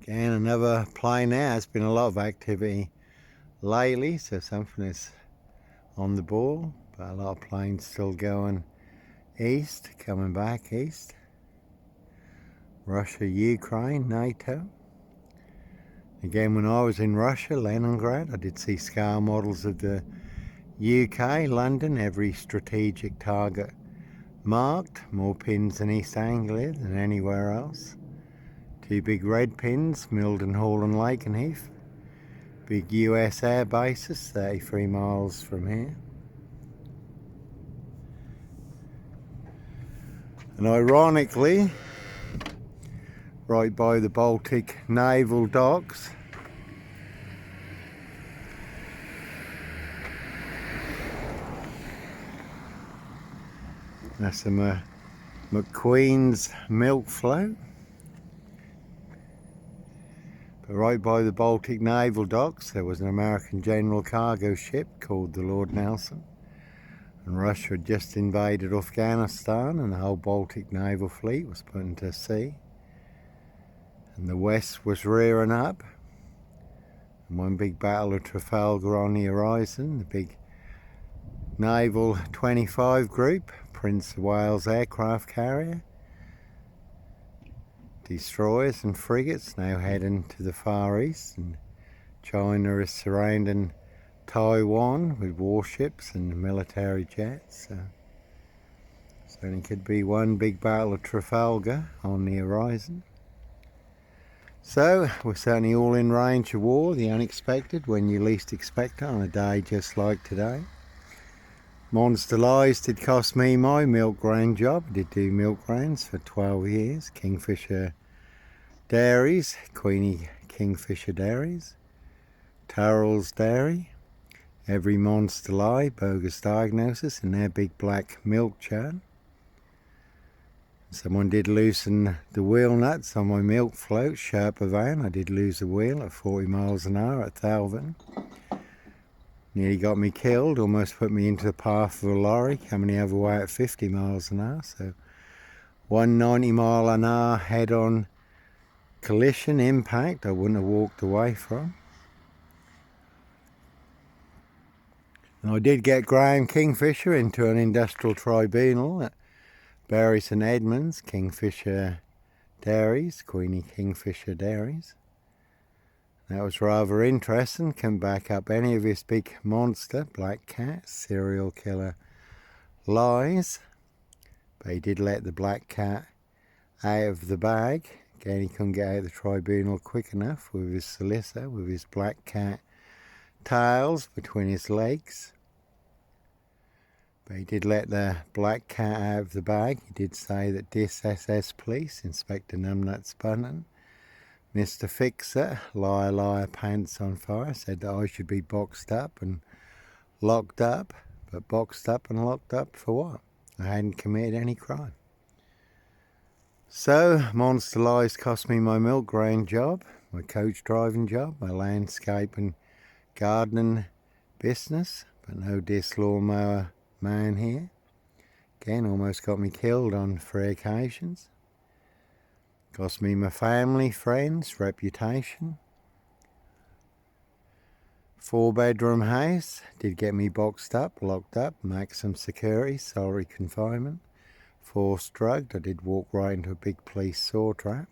Again, another plane there. There's been a lot of activity lately, so something is on the ball, but a lot of planes still going east, coming back east. Russia, Ukraine, NATO. Again, when I was in Russia, Leningrad, I did see scale models of the UK, London, every strategic target marked, more pins in East Anglia than anywhere else. 2 big red pins, Mildenhall and Lakenheath. Big US air bases, 33 miles from here. And ironically, right by the Baltic naval docks, that's the McQueen's milk float. But right by the Baltic naval docks there was an American general cargo ship called the Lord Nelson, and Russia had just invaded Afghanistan and the whole Baltic naval fleet was put into sea, and the West was rearing up, and one big battle of Trafalgar on the horizon. The big naval 25 group, Prince of Wales aircraft carrier, destroyers and frigates now heading to the Far East, and China is surrounding Taiwan with warships and military jets. So certainly could be one big battle of Trafalgar on the horizon. So we're certainly all in range of war, the unexpected when you least expect it on a day just like today. Monster lies did cost me my milk grain job. I did do milk grains for 12 years. Kingfisher Dairies, Queenie Kingfisher Dairies, Turrell's Dairy, every monster lie, bogus diagnosis in their big black milk churn. Someone did loosen the wheel nuts on my milk float, Sherpa van. I did lose the wheel at 40 miles an hour at Thalvin. Nearly got me killed, almost put me into the path of a lorry coming the other way at 50 miles an hour. So 190 mile an hour head-on collision impact I wouldn't have walked away from. And I did get Graham Kingfisher into an industrial tribunal at Bury St Edmunds, Kingfisher Dairies, Queenie Kingfisher Dairies. That was rather interesting. Can back up any of his big monster, black cat, serial killer lies. But he did let the black cat out of the bag. Again, he couldn't get out of the tribunal quick enough with his solicitor, with his black cat tails between his legs. But he did let the black cat out of the bag. He did say that this SS Police, Inspector Numbnuts Bunnan, Mr. Fixer, liar, liar, pants on fire, said that I should be boxed up and locked up. But boxed up and locked up for what? I hadn't committed any crime. So, monster lies cost me my milk grain job, my coach driving job, my landscape and gardening business, but no disc lawnmower man here. Again, almost got me killed on 3 occasions. Cost me my family, friends, reputation. 4-bedroom house, did get me boxed up, locked up, maximum security, solitary confinement. Forced drugged, I did walk right into a big police saw trap.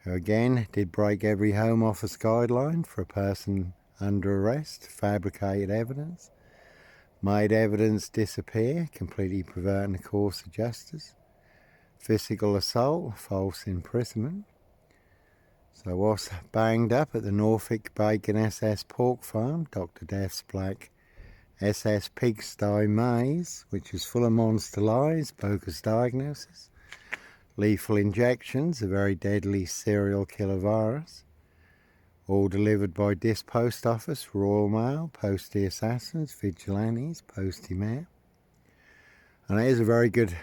Who again did break every Home Office guideline for a person under arrest, fabricated evidence, made evidence disappear, completely perverting the course of justice, physical assault, false imprisonment. So I was banged up at the Norfolk Bacon SS Pork Farm, Dr. Death's Black SS Pigsty Maze, which is full of monster lies, bogus diagnosis, lethal injections, a very deadly serial killer virus, all delivered by this post office, Royal Mail, Postie Assassins, Vigilantes, Postie Mail. And it is a very good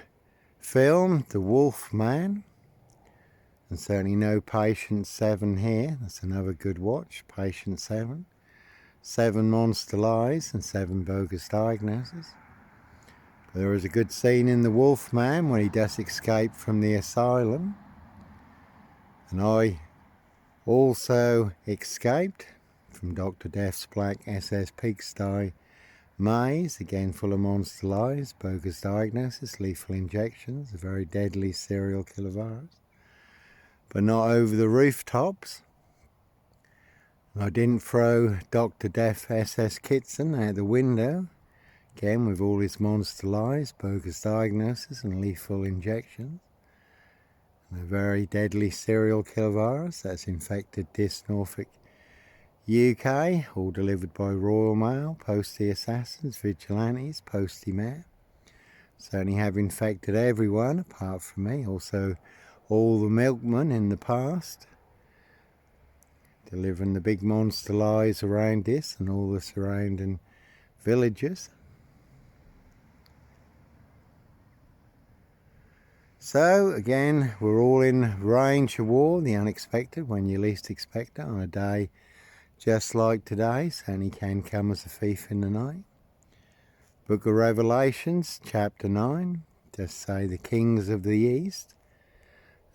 film, The Wolf Man, and certainly no Patient 7 here. That's another good watch, Patient 7. 7 monster lies and 7 bogus diagnoses. But there is a good scene in The Wolf Man when he does escape from the asylum, And I also escaped from Dr. Death's black SS pigsty maze, again full of monster lies, bogus diagnosis, lethal injections, a very deadly serial killer virus. But not over the rooftops. I didn't throw Dr. Death SS Kitson out the window, again with all his monster lies, bogus diagnosis and lethal injections. And a very deadly serial killer virus that's infected this Norfolk, UK, all delivered by Royal Mail, postie assassins, vigilantes, postie mayor. Certainly have infected everyone apart from me, also all the milkmen in the past, delivering the big monster lies around this and all the surrounding villages. So again, we're all in range of war, the unexpected, when you least expect it, on a day just like today. Certainly can come as a thief in the night. Book of Revelations, chapter 9, just say the kings of the east.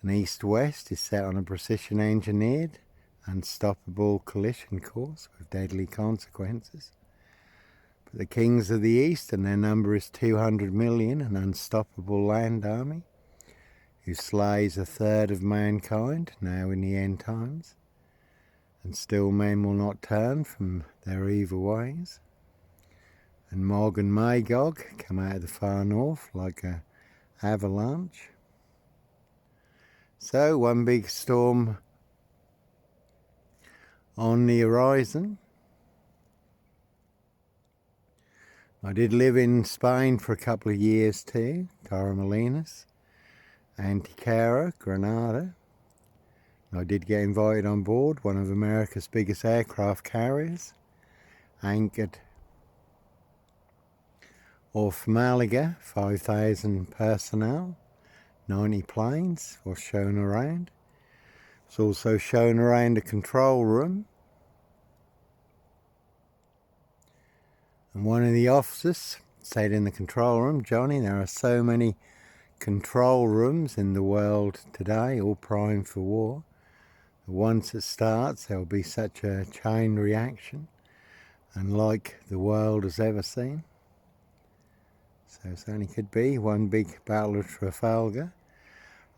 And east-west is set on a precision engineered, unstoppable collision course with deadly consequences. But the kings of the east, and their number is 200 million, an unstoppable land army, who slays a third of mankind now in the end times. And still men will not turn from their evil ways. And Mog and Magog come out of the far north like an avalanche. So one big storm on the horizon. I did live in Spain for a couple of years too, Torremolinos, Antequera, Granada. I did get invited on board one of America's biggest aircraft carriers, anchored off Malaga, 5,000 personnel, 90 planes was shown around. It's also shown around a control room. And one of the officers said in the control room, "Johnny, there are so many control rooms in the world today, all primed for war. Once it starts, there will be such a chain reaction, unlike the world has ever seen." So it certainly could be one big battle of Trafalgar.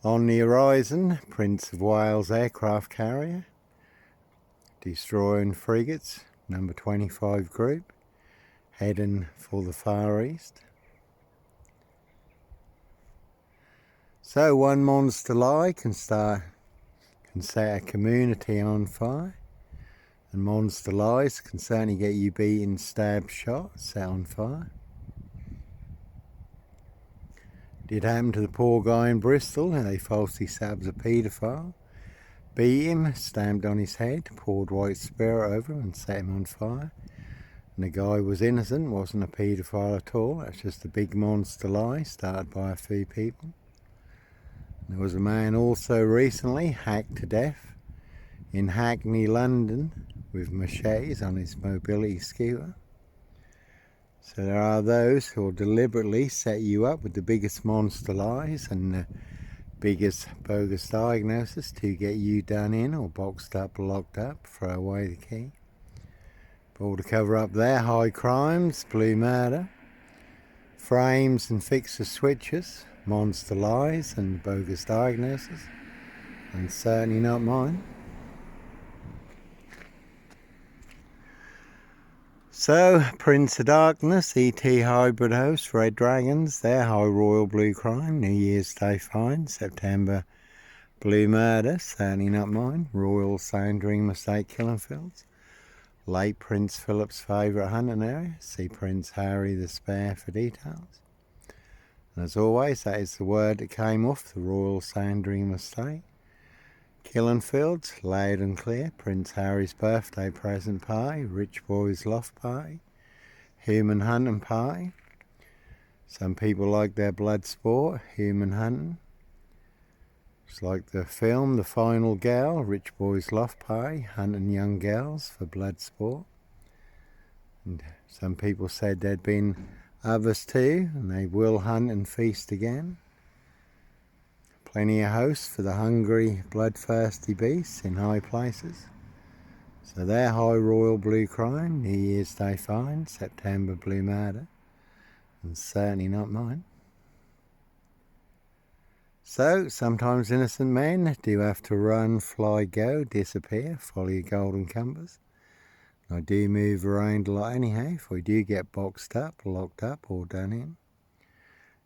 On the horizon, Prince of Wales aircraft carrier, destroying frigates, number 25 group, heading for the Far East. So one monster lie can set a community on fire, and monster lies can certainly get you beaten, stabbed, shot, set on fire. Did happen to the poor guy in Bristol, and they falsely stabbed a paedophile, beat him, stamped on his head, poured white spirit over him and set him on fire. And the guy was innocent, wasn't a paedophile at all. That's just a big monster lie started by a few people. There was a man also recently hacked to death in Hackney, London, with machetes on his mobility scooter. So there are those who will deliberately set you up with the biggest monster lies and the biggest bogus diagnosis to get you done in or boxed up, locked up, throw away the key. But all to cover up their high crimes, blue murder, frames and fixer switches, monster lies and bogus diagnosis, and certainly not mine. So, Prince of Darkness, ET Hybrid Host, Red Dragons, their high royal blue crime, New Year's Day fine, September blue murder, certainly not mine, Royal Sandringham Estate Killing Fields, late Prince Philip's favourite hunting area, see Prince Harry the Spare for details. And as always, that is the word that came off the Royal Sandringham Estate. Killing Fields, loud and clear, Prince Harry's birthday present party, Rich Boys Loft party, human hunting party. Some people like their blood sport, human hunting. It's like the film, The Final Girl, Rich Boys Loft party, hunting young girls for blood sport. And some people said there'd been others too, and they will hunt and feast again. Plenty of hosts for the hungry, bloodthirsty beasts in high places. So their high royal blue crime, New Year's Day fine, September blue murder, and certainly not mine. So, sometimes innocent men do have to run, fly, go, disappear, follow your golden compass. I do move around a lot anyhow, if we do get boxed up, locked up, or done in.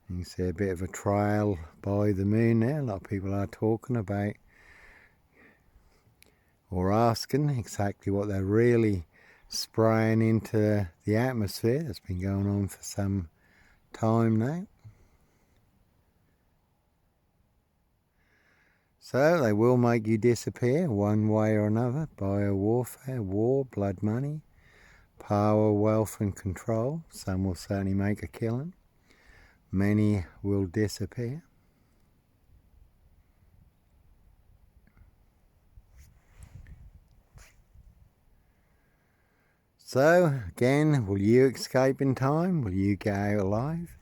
You can see a bit of a trail by the moon there. A lot of people are talking about or asking exactly what they're really spraying into the atmosphere. That's been going on for some time now. So they will make you disappear one way or another. Biowarfare, war, blood money, power, wealth and control. Some will certainly make a killing. Many will disappear. So again, will you escape in time? Will you get out alive?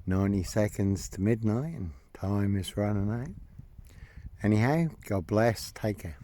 90 seconds to midnight and time is running out. Anyhow, God bless. Take care.